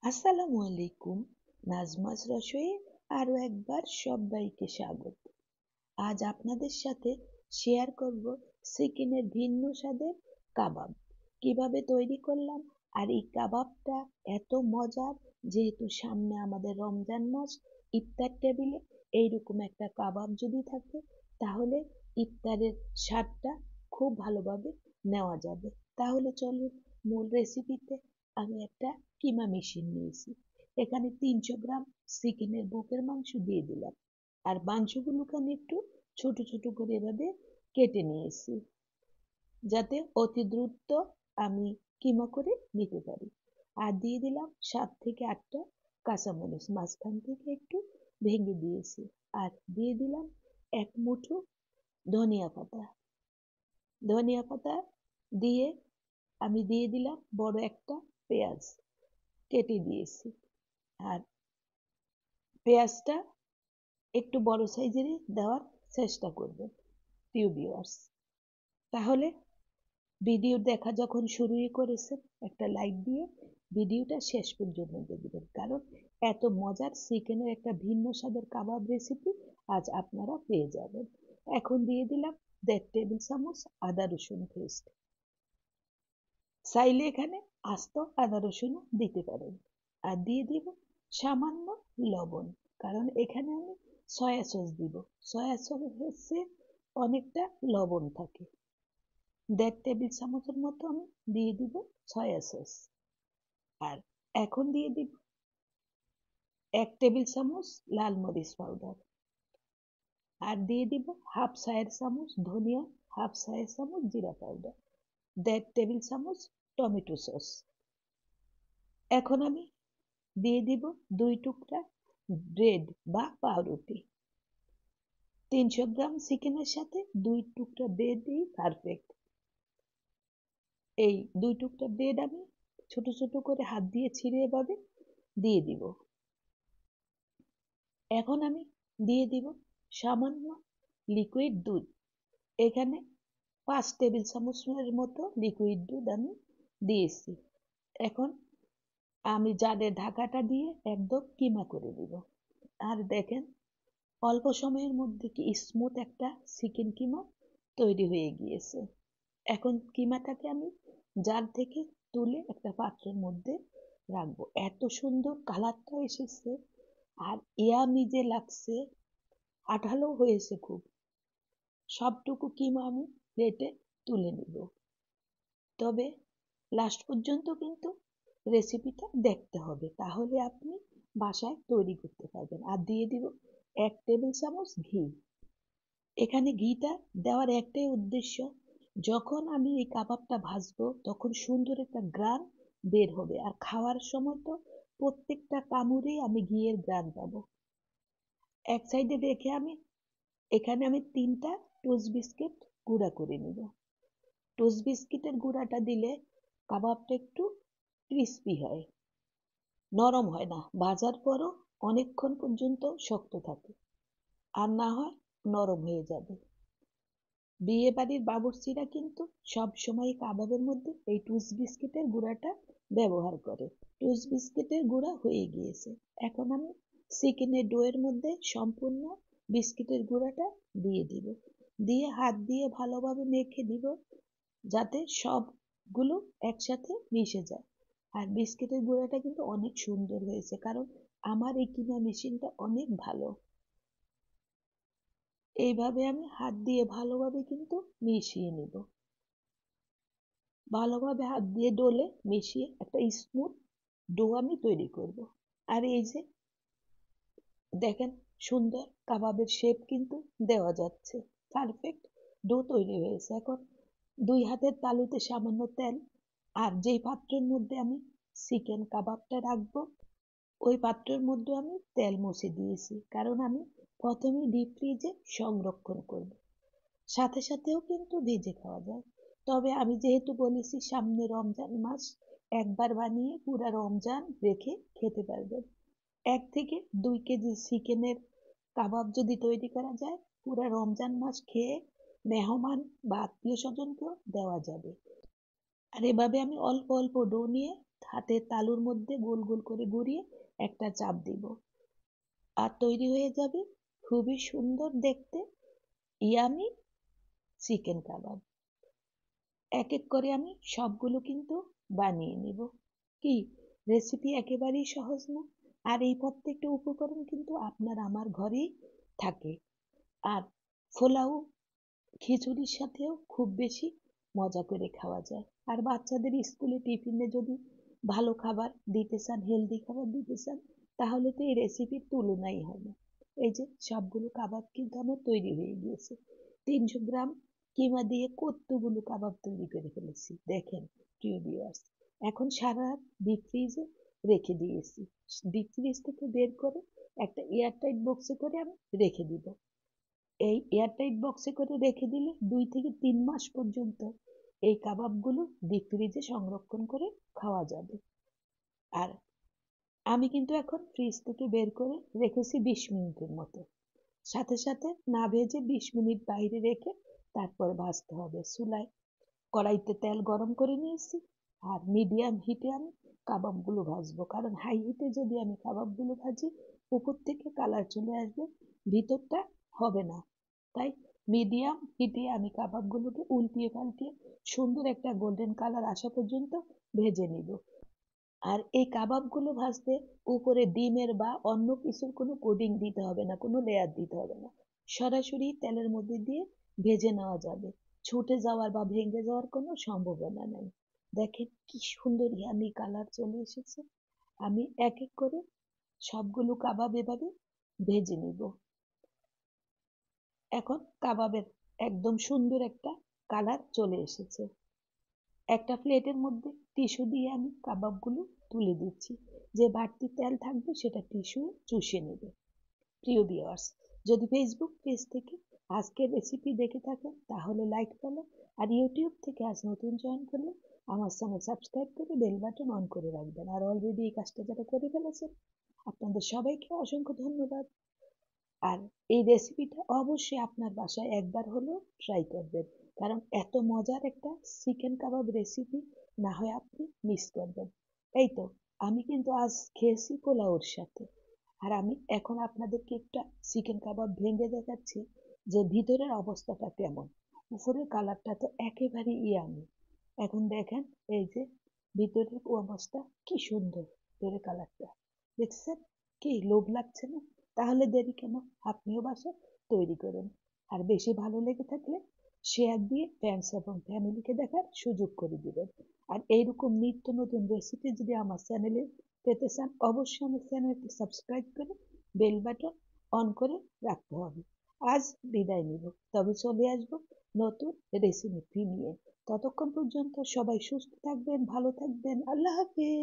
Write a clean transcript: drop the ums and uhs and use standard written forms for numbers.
আসসালামু আলাইকুম। নাজমাস রসোইয়ে আরো একবার সবাইকে স্বাগত। আজ আপনাদের সাথে শেয়ার করব চিকেনের ভিন্ন স্বাদের কাবাব কিভাবে তৈরি করলাম। আর এই কাবাবটা এত মজার, যেহেতু সামনে আমাদের রমজান মাস, ইফতার টেবিলে এইরকম একটা কাবাব যদি থাকে তাহলে ইফতারের স্বাদটা খুব ভালোভাবে নেওয়া যাবে। তাহলে চলুন মূল রেসিপিতে। আমি একটা কিমা মেশিন নিয়েছি। এখানে 300 গ্রাম চিকেনের বুকের মাংস দিয়ে দিলাম। আর মাংসগুলোকে আমি একটু ছোট ছোট করে এভাবে কেটে নিয়েছি, যাতে অতি দ্রুত আমি কিমা করে নিতে পারি। আর দিয়ে দিলাম 7 থেকে 8টা কাঁচামরিচ, মাঝখান থেকে একটু ভেঙে দিয়েছি। আর দিয়ে দিলাম 1 মুঠো ধনিয়া পাতা। ধনিয়া পাতা দিয়ে আমি দিয়ে দিলাম বড় একটা পেঁয়াজ কেটে দিয়েছি। আর পেঁয়াজটা একটু বড় সাইজেরই দেওয়ার চেষ্টা করবেন প্রিয় ভিউয়ার্স। তাহলে ভিডিও দেখা যখন শুরুই করেছেন, একটা লাইক দিয়ে ভিডিওটা শেষ পর্যন্ত দেখবেন, কারণ এত মজার চিকেনের একটা ভিন্ন স্বাদের কাবাব রেসিপি আজ আপনারা পেয়ে যাবেন। এখন দিয়ে দিলাম 1.5 টেবিল চামচ আদা রসুন পেস্ট। চাইলে এখানে আস্ত আদা রসুনও দিতে পারেন। আর দিয়ে দিব সামান্য লবণ, কারণ এখানে আমি সয়া সস দিব। সয়া সসে অনেকটা লবণ থাকে। 1.5 টেবিল চামচের মতো আমি দিয়ে দিব সয়া সস। আর এখন দিয়ে দিব 1 টেবিল চামচ লাল মরিচ পাউডার। আর দিয়ে দিব হাফ চায়ের চামচ ধনিয়া, হাফ চায়ের চামচ জিরা পাউডার, 1.5 টেবিল চামচ টমেটো সস। এখন আমি দিয়ে দিব 2 টুকরা ব্রেড বা পাউরুটি। 300 গ্রাম চিকেনের সাথে 2 টুকরা ব্রেডই পারফেক্ট। এই 2 টুকরা ব্রেড আমি ছোট ছোট করে হাত দিয়ে ছিঁড়ে এভাবে দিয়ে দিব। এখন আমি দিয়ে দিব সামান্য লিকুইড দুধ। এখানে 5 টেবিল চামচের মতো লিকুইড দুধ আমি দিয়েছি। এখন আমি জারের ঢাকাটা দিয়ে একদম কিমা করে দিব। আর দেখেন অল্প সময়ের মধ্যে কি স্মুথ একটা চিকেন কিমা তৈরি হয়ে গিয়েছে। এখন কিমাটাকে আমি জার থেকে তুলে একটা পাত্রের মধ্যে রাখবো। এত সুন্দর কালারটা এসেছে, আর ইয়ামি যে লাগছে, আঠালো হয়েছে খুব। সবটুকু কিমা আমি প্লেটে তুলে নিব। তবে লাস্ট পর্যন্ত কিন্তু রেসিপিটা দেখতে হবে, তাহলে আপনি বাসায় তৈরি করতে পারবেন। আর দিয়ে দিব 1 টেবিল চামচ ঘি। এখানে ঘিটা দেওয়ার একটাই উদ্দেশ্য, যখন আমি এই কাবাবটা ভাজবো তখন সুন্দর একটা গ্রান বের হবে। আর খাওয়ার সময় তো প্রত্যেকটা কামড়েই আমি ঘিয়ের গ্রান পাবো। এক সাইডে রেখে এখানে আমি 3টা টোস্ট বিস্কিট গুঁড়া করে নিব। টোস্ট বিস্কিটের গুঁড়াটা দিলে কাবাবটা একটু ক্রিস্পি হয়, নরম হয় না। ভাজার পরও অনেকক্ষণ পর্যন্ত শক্ত থাকে, আর না হয় নরম হয়ে যাবে। বিয়ে বাড়ির বাবুর্চিরা কিন্তু সব সময় কাবাবের মধ্যে এই টোস্ট বিস্কিটের গুঁড়াটা ব্যবহার করে। টোস্ট বিস্কিটের গুঁড়া হয়ে গিয়েছে। এখন আমি চিকেনের ডোয়ের মধ্যে সম্পূর্ণ বিস্কিটের গুঁড়াটা দিয়ে দিব। দিয়ে হাত দিয়ে ভালোভাবে মেখে দিব, যাতে সবগুলো একসাথে মিশে যায়। আর বিস্কিটের গুঁড়াটা কিন্তু অনেক সুন্দর হয়েছে, কারণ আমার এই কিমা মেশিনটা অনেক ভালো। এইভাবে আমি হাত দিয়ে ভালোভাবে কিন্তু মিশিয়ে নিব। ভালোভাবে হাত দিয়ে ডলে মিশিয়ে একটা স্মুথ ডো আমি তৈরি করব। আর এই যে দেখেন সুন্দর কাবাবের শেপ কিন্তু দেওয়া যাচ্ছে, পারফেক্ট ডো তৈরি হয়েছে। এখন 2 হাতের তালুতে সামান্য তেল, আর যেই পাত্রের মধ্যে আমি চিকেন কাবাবটা রাখবো ওই পাত্রের মধ্যে আমি তেল মুছে দিয়েছি, কারণ আমি প্রথমেই ডিপ ফ্রিজে সংরক্ষণ করব। সাথে সাথেও কিন্তু ভেজে খাওয়া যায়। তবে আমি যেহেতু বলেছি সামনে রমজান মাস, একবার বানিয়ে পুরা রমজান রেখে খেতে পারবেন। 1 থেকে 2 কেজি চিকেনের কাবাব যদি তৈরি করা যায়, পুরা রমজান মাস খেয়ে মেহমান বা আত্মীয় স্বজনকেও দেওয়া যাবে। আর এভাবে আমি অল্প অল্প ডো নিয়ে হাতের তালুর মধ্যে গোল গোল করে ঘুরিয়ে একটা চাপ দিব, আর তৈরি হয়ে যাবে খুবই সুন্দর দেখতে ইয়ামি চিকেন কাবাব। এক এক করে আমি সবগুলো কিন্তু বানিয়ে নেব। কি রেসিপি একেবারেই সহজ না, আর এই প্রত্যেকটা উপকরণ কিন্তু আপনার আমার ঘরেই থাকে। আর পোলাও খিচুড়ির সাথেও খুব বেশি মজা করে খাওয়া যায়। আর বাচ্চাদের স্কুলে টিফিনে যদি ভালো খাবার দিতে চান, হেলদি খাবার দিতে চান, তাহলে তো এই রেসিপির তুলনাই হয় না। এই যে সবগুলো কাবাব কিন্তু আমার তৈরি হয়ে গিয়েছে। 300 গ্রাম কিমা দিয়ে কতগুলো কাবাব তৈরি করে ফেলেছি দেখেন প্রিয় ভিউয়ার্স। এখন সারা রাত ডিপ ফ্রিজে রেখে দিয়েছি। ডিপ ফ্রিজ থেকে বের করে একটা এয়ারটাইট বক্সে করে আমি রেখে দিব। এই এয়ারটাইট বক্সে করে রেখে দিলে 2 থেকে 3 মাস পর্যন্ত এই কাবাবগুলো ডিপ ফ্রিজে সংরক্ষণ করে খাওয়া যাবে। আর আমি কিন্তু এখন ফ্রিজ থেকে বের করে রেখেছি 20 মিনিটের মতো। সাথে সাথে না ভেজে 20 মিনিট বাইরে রেখে তারপর ভাজতে হবে। চুলায় কড়াইতে তেল গরম করে নিয়েছি, আর মিডিয়াম হিটে আমি কাবাবগুলো ভাজবো, কারণ হাই হিটে যদি আমি কাবাবগুলো ভাজি উপর থেকে কালার চলে আসবে, ভিতরটা হবে না। তাই মিডিয়াম হিটে আমি কাবাবগুলোকে উল্টিয়ে পাল্টিয়ে সুন্দর একটা গোল্ডেন কালার আসা পর্যন্ত ভেজে নিব। আর এই কাবাবগুলো ভাজতে উপরে ডিমের বা অন্য কিছুর কোনো কোডিং দিতে হবে না, কোনো লেয়ার দিতে হবে না, সরাসরি তেলের মধ্যে দিয়ে ভেজে নেওয়া যাবে। ছুটে যাওয়ার বা ভেঙে যাওয়ার কোনো সম্ভাবনা নাই। দেখেন কি সুন্দর ইয়ামি কালার চলে এসেছে। আমি এক এক করে সবগুলো কাবাব এভাবে ভেজে নিব। এখন কাবাবের একদম সুন্দর একটা কালার চলে এসেছে। একটা প্লেটের মধ্যে টিস্যু দিয়ে আমি কাবাবগুলো তুলে দিচ্ছি। যে বাড়তি তেল থাকবে সেটা টিস্যু চুষে নেবে। প্রিয় ভিউয়ার্স, যদি ফেসবুক পেজ থেকে আজকের রেসিপি দেখে থাকেন তাহলে লাইক ফলো, আর ইউটিউব থেকে আজ নতুন জয়েন করলে আমার চ্যানেল সাবস্ক্রাইব করে বেল বাটন অন করে রাখবেন। আর অলরেডি এই কাজটা যারা করে ফেলেছেন আপনাদের সবাইকে অসংখ্য ধন্যবাদ। আর এই রেসিপিটা অবশ্যই আপনার বাসায় একবার হলেও ট্রাই করবেন, কারণ এত মজার একটা চিকেন কাবাব রেসিপি না হয় আপনি মিস করবেন। এই তো আমি কিন্তু আজ খেয়েছি পোলাওর সাথে, আর আমি এখন আপনাদেরকে একটা চিকেন কাবাব ভেঙে দেখাচ্ছি যে ভিতরের অবস্থাটা কেমন। উপরের কালারটা তো একেবারে ইয়ামি। এখন দেখেন এই যে ভিতরের অবস্থা কি সুন্দর, ভিতরের কালারটা দেখছেন, কি লোভ লাগছে না? তাহলে দেরি কেন, আপনিও বাসায় তৈরি করুন। আর বেশি ভালো লেগে থাকলে শেয়ার দিয়ে ফ্রেন্ডস এবং ফ্যামিলিকে দেখার সুযোগ করে দিবেন। আর এইরকম নিত্য নতুন রেসিপি যদি আমার চ্যানেলে পেতে চান অবশ্যই আমার চ্যানেলটি সাবস্ক্রাইব করে বেল বাটন অন করে রাখতে হবে। আজ বিদায় নিব, তবে চলে আসব নতুন রেসিপি নিয়ে। ততক্ষণ পর্যন্ত সবাই সুস্থ থাকবেন, ভালো থাকবেন। আল্লাহ হাফেজ।